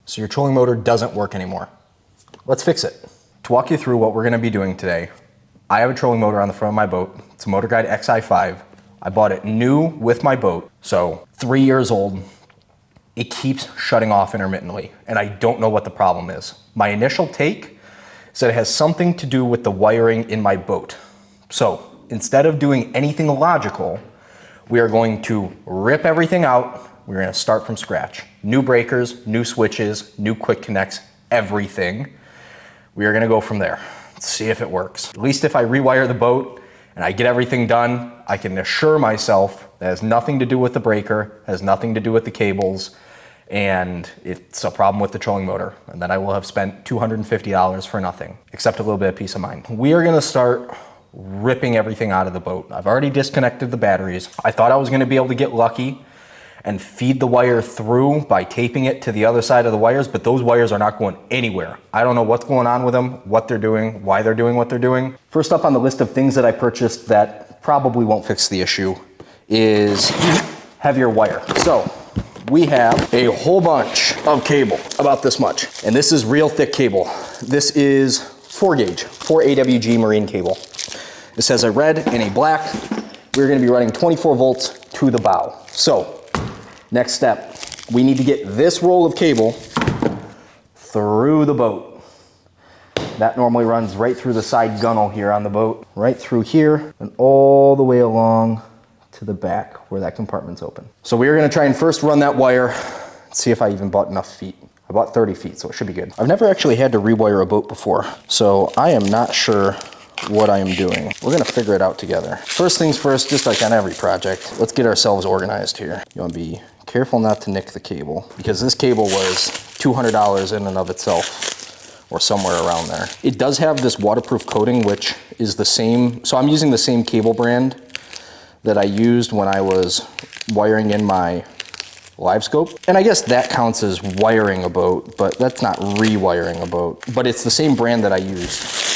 So your trolling motor doesn't work anymore. Let's fix it. To walk you through what we're gonna be doing today, I have a trolling motor on the front of my boat. It's a MotorGuide XI5. I bought it new with my boat, so 3 years old. It keeps shutting off intermittently, and I don't know what the problem is. My initial take is that it has something to do with the wiring in my boat. So instead of doing anything illogical, we are going to rip everything out. We're gonna start from scratch. New breakers, new switches, new quick connects, everything. We are gonna go from there. Let's see if it works. At least if I rewire the boat and I get everything done, I can assure myself that it has nothing to do with the breaker, has nothing to do with the cables, and it's a problem with the trolling motor. And then I will have spent $250 for nothing, except a little bit of peace of mind. We are gonna start ripping everything out of the boat. I've already disconnected the batteries. I thought I was gonna be able to get lucky and feed the wire through by taping it to the other side of the wires, but those wires are not going anywhere. I don't know what's going on with them, what they're doing, why they're doing what they're doing. First up on the list of things that I purchased that probably won't fix the issue is heavier wire. So we have a whole bunch of cable, about this much, and this is real thick cable. This is 4 gauge, 4 AWG marine cable. This has a red and a black. We're gonna be running 24 volts to the bow. So, next step, we need to get this roll of cable through the boat. That normally runs right through the side gunnel here on the boat, right through here, and all the way along to the back where that compartment's open. So we are gonna try and first run that wire, see if I even bought enough feet. I bought 30 feet, so it should be good. I've never actually had to rewire a boat before, so I am not sure what I am doing. We're gonna figure it out together. First things first, just like on every project, let's get ourselves organized here. You wanna be careful not to nick the cable, because this cable was $200 in and of itself, or somewhere around there. It does have this waterproof coating, which is the same, so I'm using the same cable brand that I used when I was wiring in my live scope. And I guess that counts as wiring a boat, but that's not rewiring a boat. But it's the same brand that I used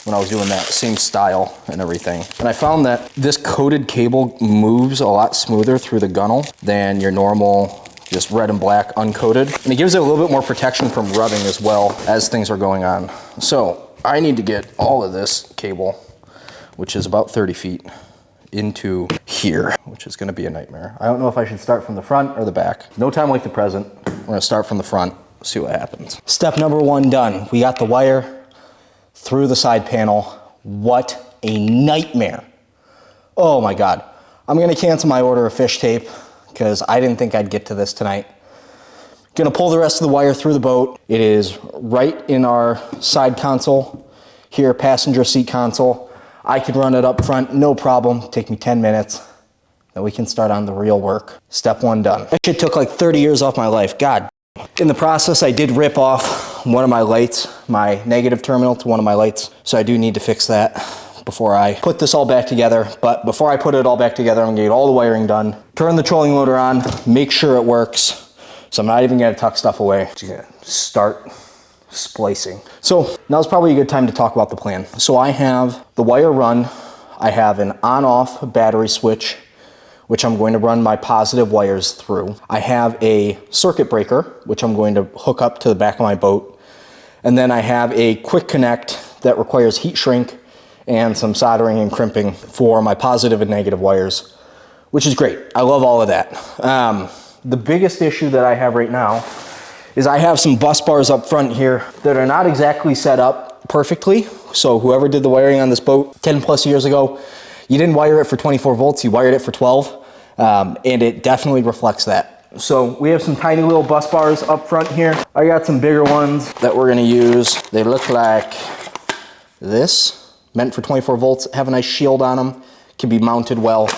when I was doing that, same style and everything. And I found that this coated cable moves a lot smoother through the gunnel than your normal, just red and black uncoated. And it gives it a little bit more protection from rubbing as well as things are going on. So I need to get all of this cable, which is about 30 feet, into here, which is gonna be a nightmare. I don't know if I should start from the front or the back. No time like the present. We're gonna start from the front, see what happens. Step number 1 done. We got the wire through the side panel. What a nightmare. Oh my God. I'm gonna cancel my order of fish tape because I didn't think I'd get to this tonight. Gonna pull the rest of the wire through the boat. It is right in our side console here, passenger seat console. I can run it up front, no problem. Take me 10 minutes. Then we can start on the real work. Step 1 done. That shit took like 30 years off my life. God. In the process, I did rip off one of my lights, my negative terminal to one of my lights. So I do need to fix that before I put this all back together. But before I put it all back together, I'm gonna get all the wiring done. Turn the trolling motor on, make sure it works. So I'm not even gonna tuck stuff away. Just gonna start splicing. So now's probably a good time to talk about the plan. So I have the wire run. I have an on-off battery switch, which I'm going to run my positive wires through. I have a circuit breaker, which I'm going to hook up to the back of my boat. And then I have a quick connect that requires heat shrink and some soldering and crimping for my positive and negative wires, which is great. I love all of that. The biggest issue that I have right now is I have some bus bars up front here that are not exactly set up perfectly. So whoever did the wiring on this boat 10 plus years ago, you didn't wire it for 24 volts, you wired it for 12, and it definitely reflects that. So we have some tiny little bus bars up front here. I got some bigger ones that we're gonna use. They look like this, meant for 24 volts, have a nice shield on them, can be mounted well.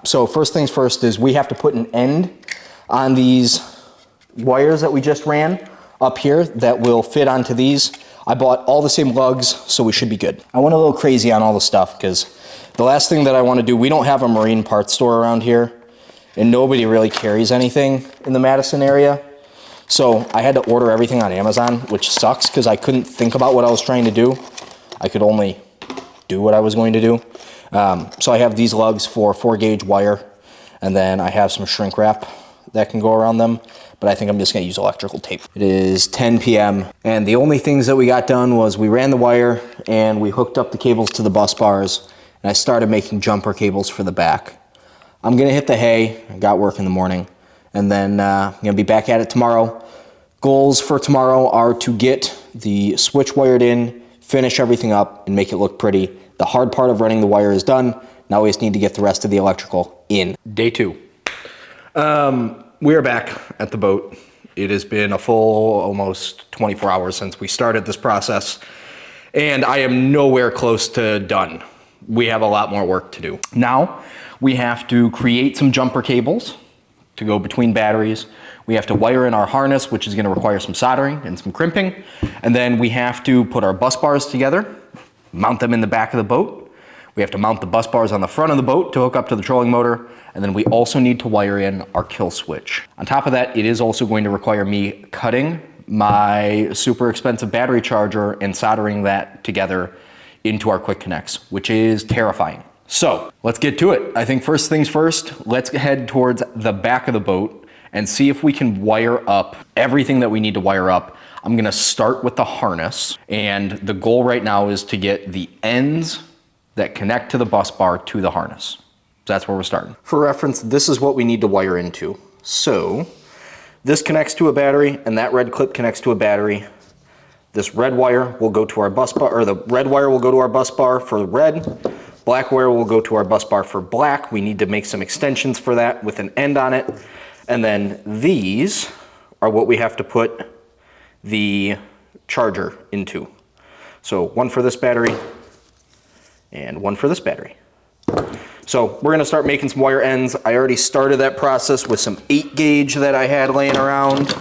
So first things first is we have to put an end on these wires that we just ran up here that will fit onto these. I bought all the same lugs, so we should be good. I went a little crazy on all the stuff because the last thing that I want to do, we don't have a marine parts store around here and nobody really carries anything in the Madison area. So I had to order everything on Amazon, which sucks because I couldn't think about what I was trying to do. I could only do what I was going to do. So I have these lugs for 4 gauge wire, and then I have some shrink wrap that can go around them. but I think I'm just gonna use electrical tape. It is 10 p.m. and the only things that we got done was we ran the wire and we hooked up the cables to the bus bars, and I started making jumper cables for the back. I'm gonna hit the hay, I got work in the morning, and then I'm gonna be back at it tomorrow. Goals for tomorrow are to get the switch wired in, finish everything up, and make it look pretty. The hard part of running the wire is done. Now we just need to get the rest of the electrical in. Day 2. We are back at the boat. It has been a full almost 24 hours since we started this process, and I am nowhere close to done. We have a lot more work to do. Now we have to create some jumper cables to go between batteries. We have to wire in our harness, which is gonna require some soldering and some crimping. And then we have to put our bus bars together, mount them in the back of the boat. We have to mount the bus bars on the front of the boat to hook up to the trolling motor. And then we also need to wire in our kill switch. On top of that, it is also going to require me cutting my super expensive battery charger and soldering that together into our quick connects, which is terrifying. So let's get to it. I think first things first, let's head towards the back of the boat and see if we can wire up everything that we need to wire up. I'm gonna start with the harness, and the goal right now is to get the ends that connect to the bus bar to the harness. So that's where we're starting. For reference, this is what we need to wire into. So this connects to a battery, and that red clip connects to a battery. This red wire will go to our bus bar, or the red wire will go to our bus bar for red. Black wire will go to our bus bar for black. We need to make some extensions for that with an end on it. And then these are what we have to put the charger into. So one for this battery and one for this battery. So we're gonna start making some wire ends. I already started that process with some 8 gauge that I had laying around.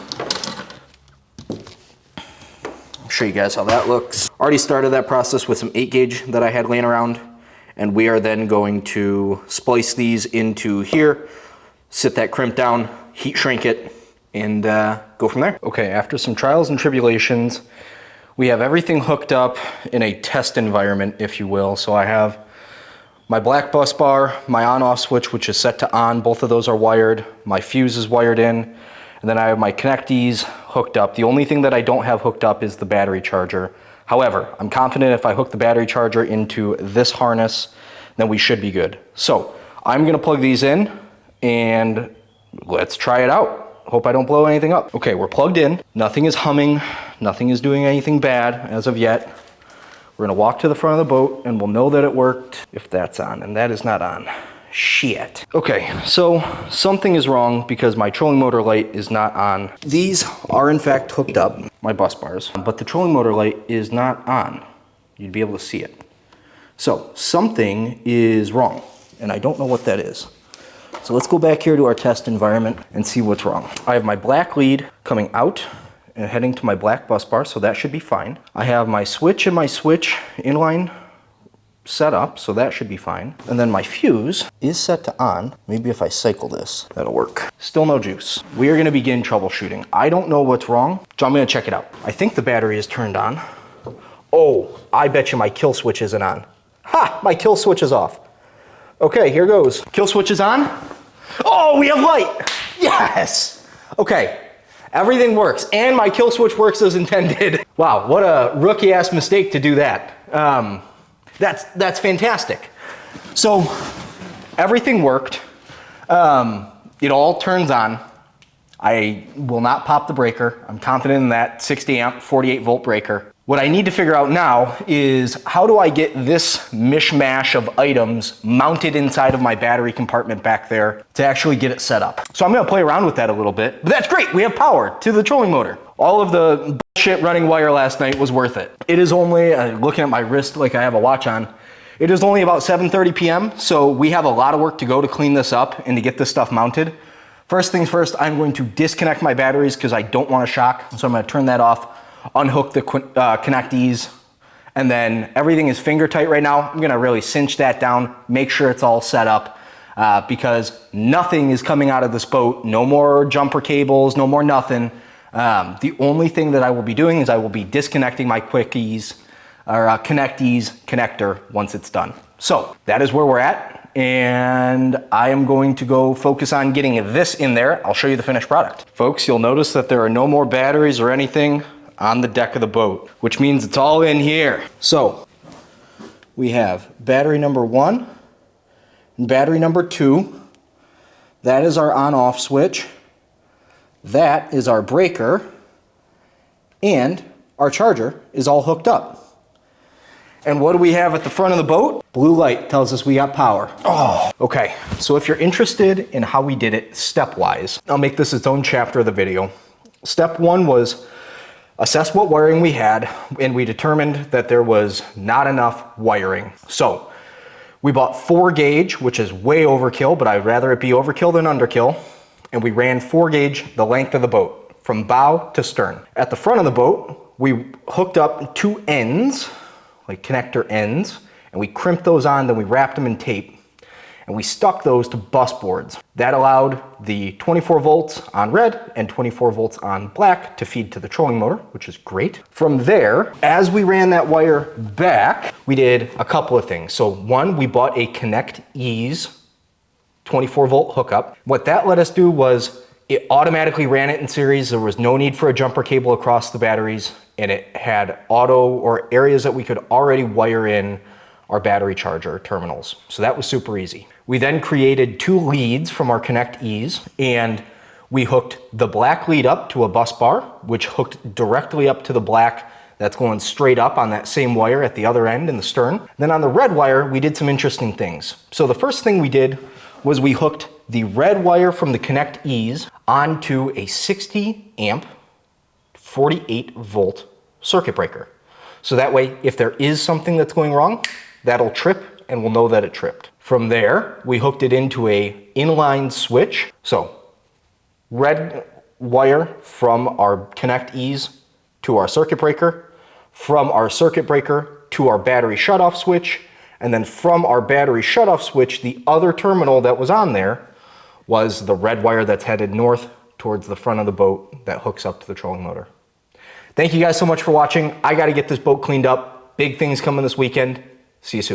I'll show you guys how that looks. Already started that process with some 8 gauge that I had laying around. And we are then going to splice these into here, sit that crimp down, heat shrink it, and go from there. Okay, after some trials and tribulations, we have everything hooked up in a test environment, if you will. So I have my black bus bar, my on-off switch, which is set to on. Both of those are wired. My fuse is wired in. And then I have my connectees hooked up. The only thing that I don't have hooked up is the battery charger. However, I'm confident if I hook the battery charger into this harness, then we should be good. So I'm gonna plug these in and let's try it out. Hope I don't blow anything up. Okay, we're plugged in. Nothing is humming. Nothing is doing anything bad as of yet. We're gonna walk to the front of the boat and we'll know that it worked if that's on, and that is not on. Shit. Okay, so something is wrong because my trolling motor light is not on. These are in fact hooked up, my bus bars, but the trolling motor light is not on. You'd be able to see it. So something is wrong, and I don't know what that is. So let's go back here to our test environment and see what's wrong. I have my black lead coming out and heading to my black bus bar, so that should be fine. I have my switch and my switch inline set up, so that should be fine. And then my fuse is set to on. Maybe if I cycle this, that'll work. Still no juice. We are gonna begin troubleshooting. I don't know what's wrong, so I'm gonna check it out. I think the battery is turned on. Oh, I bet you my kill switch isn't on. Ha, my kill switch is off. Okay, here goes. Kill switch is on. Oh, we have light. Yes. Okay, everything works, and my kill switch works as intended. Wow, what a rookie ass mistake to do that. That's fantastic. So everything worked. It all turns on. I will not pop the breaker. I'm confident in that 60 amp, 48 volt breaker. What I need to figure out now is how do I get this mishmash of items mounted inside of my battery compartment back there to actually get it set up. So I'm gonna play around with that a little bit, but that's great. We have power to the trolling motor. All of the bullshit running wire last night was worth it. It is only, looking at my wrist like I have a watch on, it is only about 7:30 p.m. So we have a lot of work to go to clean this up and to get this stuff mounted. First things first, I'm going to disconnect my batteries because I don't want to shock. So I'm gonna turn that off, unhook the connectees, and then everything is finger tight right now. I'm gonna really cinch that down, make sure it's all set up because nothing is coming out of this boat. No more jumper cables, no more nothing. The only thing that I will be doing is I will be disconnecting my connectees connector once it's done. So that is where we're at. and I am going to go focus on getting this in there. I'll show you the finished product. Folks, you'll notice that there are no more batteries or anything on the deck of the boat, which means it's all in here. So we have battery number 1 and battery number 2. That is our on-off switch. That is our breaker, and our charger is all hooked up. And what do we have at the front of the boat? Blue light tells us we got power. Oh, okay. So if you're interested in how we did it stepwise, I'll make this its own chapter of the video. Step 1 was assess what wiring we had, and we determined that there was not enough wiring. So we bought 4 gauge, which is way overkill, but I'd rather it be overkill than underkill. And we ran 4 gauge the length of the boat from bow to stern. At the front of the boat, we hooked up 2 ends, like connector ends, and we crimped those on, then we wrapped them in tape. And we stuck those to bus boards. That allowed the 24 volts on red and 24 volts on black to feed to the trolling motor, which is great. From there, as we ran that wire back, we did a couple of things. So 1, we bought a Connect Ease 24 volt hookup. What that let us do was it automatically ran it in series. There was no need for a jumper cable across the batteries, and it had auto or areas that we could already wire in our battery charger terminals. So that was super easy. We then created 2 leads from our Connect Ease, and we hooked the black lead up to a bus bar, which hooked directly up to the black that's going straight up on that same wire at the other end in the stern. Then on the red wire, we did some interesting things. So the first thing we did was we hooked the red wire from the Connect Ease onto a 60 amp, 48 volt circuit breaker. So that way, if there is something that's going wrong, that'll trip and we'll know that it tripped. From there, we hooked it into a inline switch. So red wire from our Connect Ease to our circuit breaker, from our circuit breaker to our battery shutoff switch, and then from our battery shutoff switch, the other terminal that was on there was the red wire that's headed north towards the front of the boat that hooks up to the trolling motor. Thank you guys so much for watching. I got to get this boat cleaned up. Big things coming this weekend. See you soon.